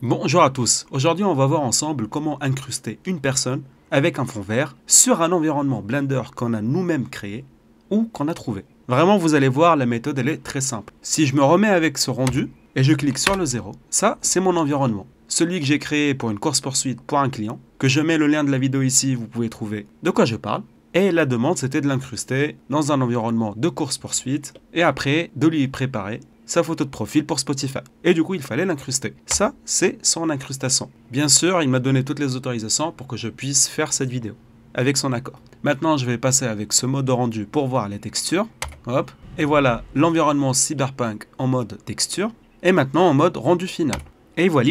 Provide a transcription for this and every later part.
Bonjour à tous, aujourd'hui on va voir ensemble comment incruster une personne avec un fond vert sur un environnement Blender qu'on a nous-mêmes créé ou qu'on a trouvé. Vraiment vous allez voir, la méthode elle est très simple. Si je me remets avec ce rendu et je clique sur le 0, ça c'est mon environnement. Celui que j'ai créé pour une course-poursuite pour un client, que je mets le lien de la vidéo ici, vous pouvez trouver de quoi je parle. Et la demande c'était de l'incruster dans un environnement de course-poursuite et après de lui préparer sa photo de profil pour Spotify. Et du coup, il fallait l'incruster. Ça, c'est son incrustation. Bien sûr, il m'a donné toutes les autorisations pour que je puisse faire cette vidéo, avec son accord. Maintenant, je vais passer avec ce mode de rendu pour voir les textures. Hop. Et voilà l'environnement Cyberpunk en mode texture. Et maintenant en mode rendu final. Et voilà.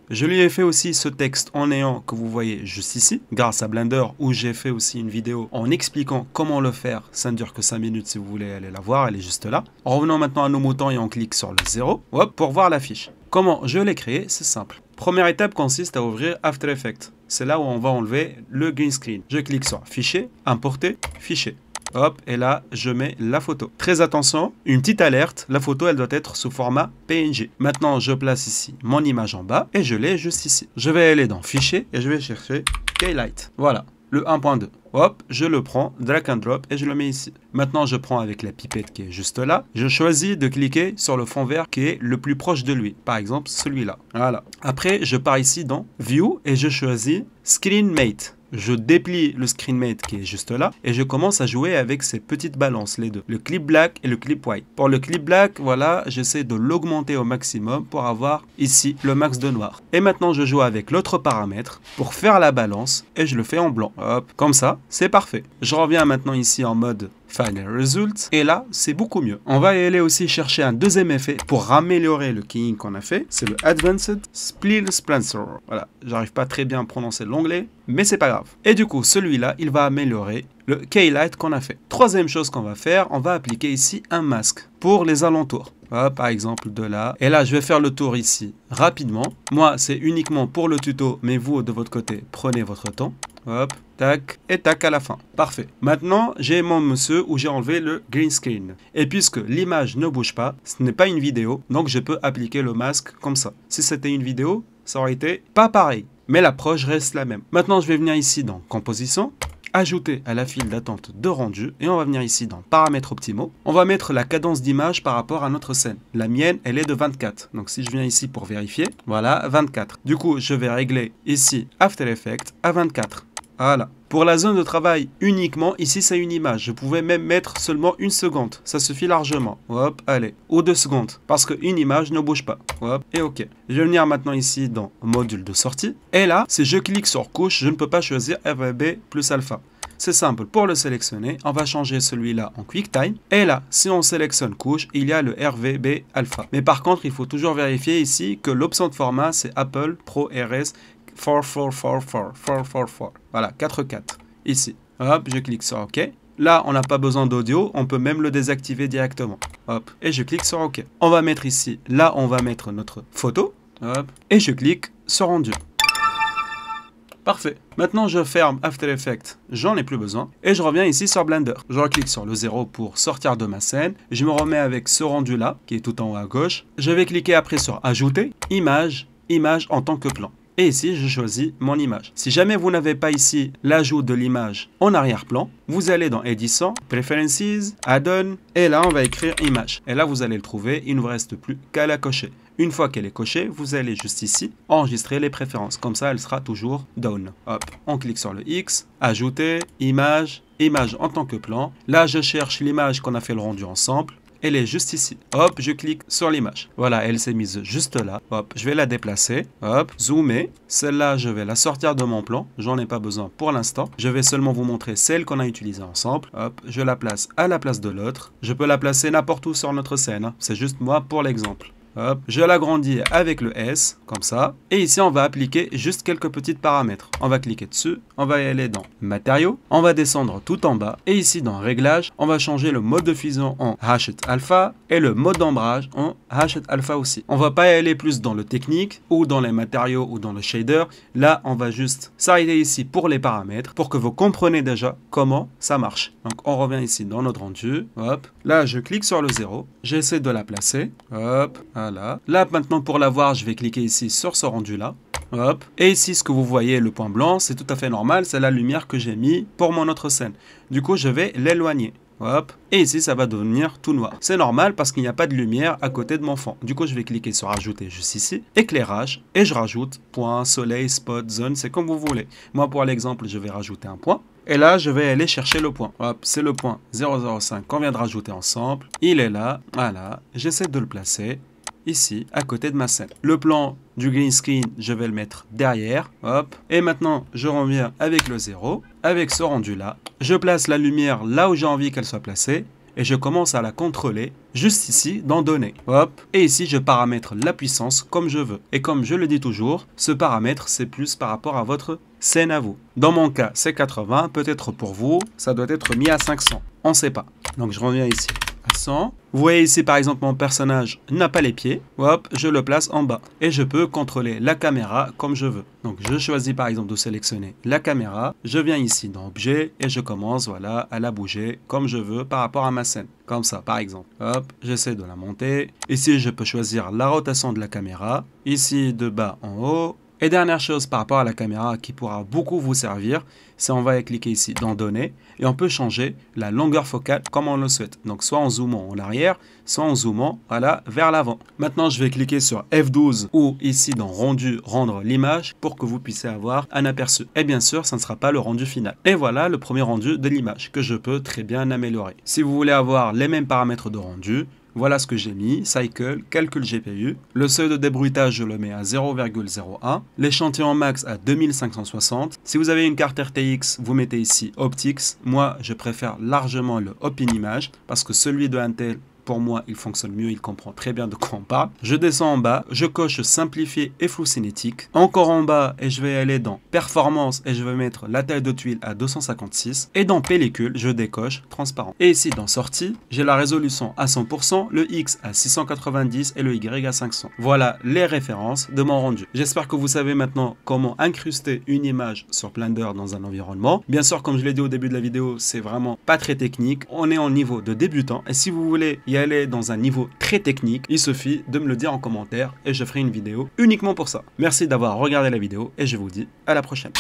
Je lui ai fait aussi ce texte en néant que vous voyez juste ici, grâce à Blender, où j'ai fait aussi une vidéo en expliquant comment le faire. Ça ne dure que 5 minutes si vous voulez aller la voir, elle est juste là. En revenant maintenant à nos moutons et on clique sur le 0, hop, pour voir la fiche. Comment je l'ai créé, c'est simple. Première étape consiste à ouvrir After Effects. C'est là où on va enlever le green screen. Je clique sur Fichier, Importer, Fichier. Hop, et là, je mets la photo. Très attention, une petite alerte, la photo, elle doit être sous format PNG. Maintenant, je place ici mon image en bas et je l'ai juste ici. Je vais aller dans Fichier et je vais chercher Keylight. Voilà, le 1.2. Hop, je le prends, drag and drop et je le mets ici. Maintenant, je prends avec la pipette qui est juste là. Je choisis de cliquer sur le fond vert qui est le plus proche de lui. Par exemple, celui-là. Voilà. Après, je pars ici dans View et je choisis Screen Mate. Je déplie le screen mate qui est juste là et je commence à jouer avec ces petites balances, les deux, le clip black et le clip white. Pour le clip black, voilà, j'essaie de l'augmenter au maximum pour avoir ici le max de noir. Et maintenant, je joue avec l'autre paramètre pour faire la balance et je le fais en blanc. Hop, comme ça, c'est parfait. Je reviens maintenant ici en mode Final Result et là, c'est beaucoup mieux. On va y aller aussi chercher un deuxième effet pour améliorer le keying qu'on a fait. C'est le Advanced Split Splancer. Voilà, j'arrive pas très bien à prononcer l'anglais, mais c'est pas grave. Et du coup, celui-là, il va améliorer le Keylight qu'on a fait. Troisième chose qu'on va faire, on va appliquer ici un masque pour les alentours. Par exemple de là. Et là, je vais faire le tour ici rapidement. Moi, c'est uniquement pour le tuto, mais vous, de votre côté, prenez votre temps. Hop, tac, et tac à la fin. Parfait. Maintenant, j'ai mon monsieur où j'ai enlevé le green screen. Et puisque l'image ne bouge pas, ce n'est pas une vidéo, donc je peux appliquer le masque comme ça. Si c'était une vidéo, ça aurait été pas pareil. Mais l'approche reste la même. Maintenant, je vais venir ici dans Composition, ajouter à la file d'attente de rendu et on va venir ici dans Paramètres optimaux. On va mettre la cadence d'image par rapport à notre scène. La mienne, elle est de 24. Donc si je viens ici pour vérifier, voilà, 24. Du coup, je vais régler ici After Effects à 24. Voilà. Pour la zone de travail uniquement, ici c'est une image. Je pouvais même mettre seulement 1 seconde. Ça suffit largement. Hop, allez. Ou 2 secondes. Parce qu'une image ne bouge pas. Hop, et ok. Je vais venir maintenant ici dans module de sortie. Et là, si je clique sur couche, je ne peux pas choisir RVB plus alpha. C'est simple, pour le sélectionner, on va changer celui-là en QuickTime. Et là, si on sélectionne couche, il y a le RVB alpha. Mais par contre, il faut toujours vérifier ici que l'option de format, c'est Apple Pro RS 4444. Voilà, 44. Ici. Hop, je clique sur OK. Là, on n'a pas besoin d'audio, on peut même le désactiver directement. Hop, et je clique sur OK. On va mettre ici, là, on va mettre notre photo. Hop, et je clique sur rendu. Parfait. Maintenant, je ferme After Effects, j'en ai plus besoin. Et je reviens ici sur Blender. Je reclique sur le 0 pour sortir de ma scène. Je me remets avec ce rendu-là, qui est tout en haut à gauche. Je vais cliquer après sur Ajouter, Image, Image en tant que plan. Et ici, je choisis mon image. Si jamais vous n'avez pas ici l'ajout de l'image en arrière-plan, vous allez dans Edition, Preferences, Add-on, et là, on va écrire Image. Et là, vous allez le trouver, il ne vous reste plus qu'à la cocher. Une fois qu'elle est cochée, vous allez juste ici, enregistrer les préférences. Comme ça, elle sera toujours down. Hop, on clique sur le X, Ajouter, Image, Image en tant que plan. Là, je cherche l'image qu'on a fait le rendu ensemble. Elle est juste ici. Hop, je clique sur l'image. Voilà, elle s'est mise juste là. Hop, je vais la déplacer. Hop, zoomer. Celle-là, je vais la sortir de mon plan. J'en ai pas besoin pour l'instant. Je vais seulement vous montrer celle qu'on a utilisée ensemble. Hop, je la place à la place de l'autre. Je peux la placer n'importe où sur notre scène. C'est juste moi pour l'exemple. Hop, je l'agrandis avec le S, comme ça. Et ici, on va appliquer juste quelques petits paramètres. On va cliquer dessus, on va y aller dans Matériaux, on va descendre tout en bas. Et ici, dans Réglages, on va changer le mode de fusion en Hashed Alpha et le mode d'ombrage en Hachette Alpha aussi. On va pas y aller plus dans le technique ou dans les matériaux ou dans le shader. Là, on va juste s'arrêter ici pour les paramètres pour que vous compreniez déjà comment ça marche. Donc, on revient ici dans notre rendu. Hop. Là, je clique sur le 0. J'essaie de la placer. Hop. Voilà. Là, maintenant, pour la voir, je vais cliquer ici sur ce rendu-là. Hop. Et ici, ce que vous voyez, le point blanc, c'est tout à fait normal. C'est la lumière que j'ai mis pour mon autre scène. Du coup, je vais l'éloigner. Hop. Et ici, ça va devenir tout noir. C'est normal parce qu'il n'y a pas de lumière à côté de mon fond. Du coup, je vais cliquer sur ajouter juste ici. Éclairage. Et je rajoute point, soleil, spot, zone. C'est comme vous voulez. Moi, pour l'exemple, je vais rajouter un point. Et là, je vais aller chercher le point. Hop, c'est le point 005 qu'on vient de rajouter ensemble. Il est là. Voilà. J'essaie de le placer ici, à côté de ma scène. Le plan du green screen, je vais le mettre derrière. Hop. Et maintenant, je reviens avec le 0, avec ce rendu-là. Je place la lumière là où j'ai envie qu'elle soit placée. Et je commence à la contrôler juste ici dans Données. Hop. Et ici, je paramètre la puissance comme je veux. Et comme je le dis toujours, ce paramètre, c'est plus par rapport à votre scène à vous. Dans mon cas, c'est 80. Peut-être pour vous, ça doit être mis à 500. On ne sait pas. Donc, je reviens ici. 100. Vous voyez ici par exemple mon personnage n'a pas les pieds, hop, je le place en bas et je peux contrôler la caméra comme je veux. Donc je choisis par exemple de sélectionner la caméra, je viens ici dans objet et je commence voilà à la bouger comme je veux par rapport à ma scène. Comme ça par exemple, hop, j'essaie de la monter. Ici je peux choisir la rotation de la caméra, ici de bas en haut. Et dernière chose par rapport à la caméra qui pourra beaucoup vous servir, c'est on va cliquer ici dans Données et on peut changer la longueur focale comme on le souhaite. Donc soit en zoomant en arrière, soit en zoomant voilà, vers l'avant. Maintenant je vais cliquer sur F12 ou ici dans Rendu, rendre l'image pour que vous puissiez avoir un aperçu. Et bien sûr, ça ne sera pas le rendu final. Et voilà le premier rendu de l'image que je peux très bien améliorer. Si vous voulez avoir les mêmes paramètres de rendu, voilà ce que j'ai mis, Cycle, calcul GPU. Le seuil de débruitage, je le mets à 0,01. L'échantillon max à 2560. Si vous avez une carte RTX, vous mettez ici Optics. Moi, je préfère largement le Open Image parce que celui de Intel, pour moi, il fonctionne mieux, il comprend très bien de quoi on parle. Je descends en bas, je coche simplifier et flou cinétique. Encore en bas, et je vais aller dans performance et je vais mettre la taille de tuile à 256. Et dans pellicule, je décoche transparent. Et ici, dans sortie, j'ai la résolution à 100%, le X à 690 et le Y à 500. Voilà les références de mon rendu. J'espère que vous savez maintenant comment incruster une image sur Blender dans un environnement. Bien sûr, comme je l'ai dit au début de la vidéo, c'est vraiment pas très technique. On est en niveau de débutant. Et si vous voulez y aller dans un niveau très technique, il suffit de me le dire en commentaire et je ferai une vidéo uniquement pour ça. Merci d'avoir regardé la vidéo et je vous dis à la prochaine.